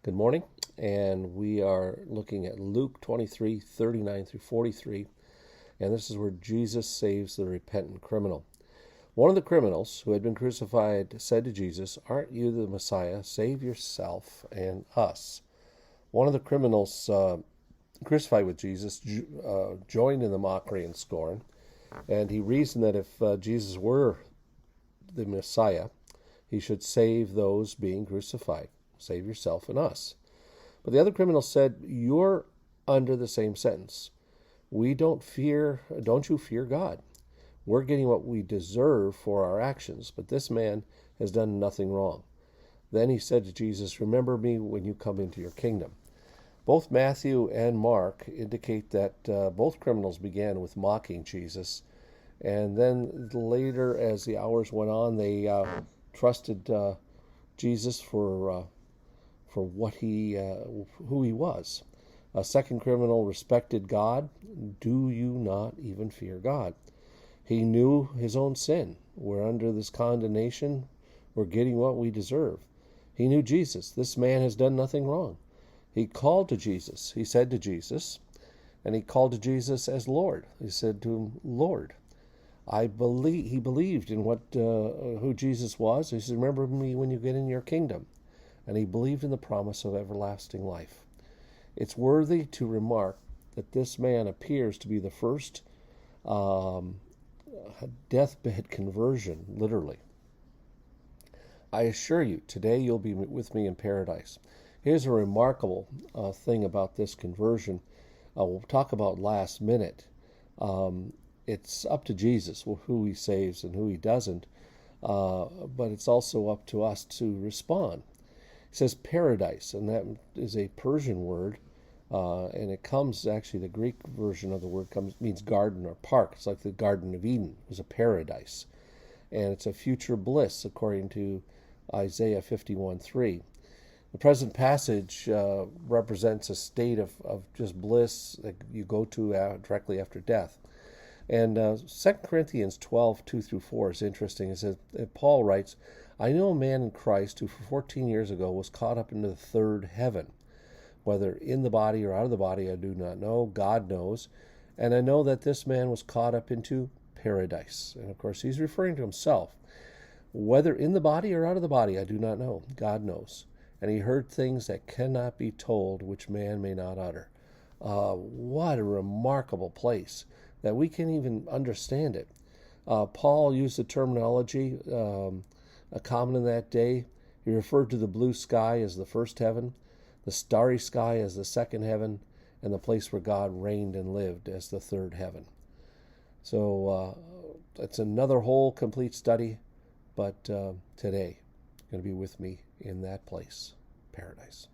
Good morning, and we are looking at Luke 23:39 through 43, and this is where Jesus saves the repentant criminal. One of the criminals who had been crucified said to Jesus, "Aren't you the Messiah? Save yourself and us." One of the criminals crucified with Jesus joined in the mockery and scorn, and he reasoned that if Jesus were the Messiah, he should save those being crucified. Save yourself and us. But the other criminal said, "You're under the same sentence. Don't you fear God? We're getting what we deserve for our actions, but this man has done nothing wrong." Then he said to Jesus, "Remember me when you come into your kingdom." Both Matthew and Mark indicate that both criminals began with mocking Jesus, and then later, as the hours went on, they trusted Jesus for who he was. A second criminal respected God. Do you not even fear God? He knew his own sin. We're under this condemnation. We're getting what we deserve. He knew Jesus. This man has done nothing wrong. He called to Jesus. He said to Jesus, and he called to Jesus as Lord. He said to him, "Lord." He believed in who Jesus was. He said, "Remember me when you get in your kingdom." And he believed in the promise of everlasting life. It's worthy to remark that this man appears to be the first deathbed conversion, literally. I assure you, today you'll be with me in paradise. Here's a remarkable thing about this conversion. We'll talk about last minute. It's up to Jesus who he saves and who he doesn't, but it's also up to us to respond. It says paradise, and that is a Persian word, and it comes, actually, the Greek version of the word means garden or park. It's like the Garden of Eden. It was a paradise, and it's a future bliss, according to Isaiah 51:3. The present passage represents a state of just bliss that you go to directly after death. And 2 Corinthians 12:2 through 4 is interesting. It says, Paul writes, "I know a man in Christ who for 14 years ago was caught up into the third heaven. Whether in the body or out of the body, I do not know. God knows. And I know that this man was caught up into paradise." And of course, he's referring to himself. "Whether in the body or out of the body, I do not know. God knows. And he heard things that cannot be told, which man may not utter." What a remarkable place that we can't even understand it. Paul used the terminology common in that day. He referred to the blue sky as the first heaven, the starry sky as the second heaven, and the place where God reigned and lived as the third heaven. So it's another whole complete study, but today you're going to be with me in that place, paradise.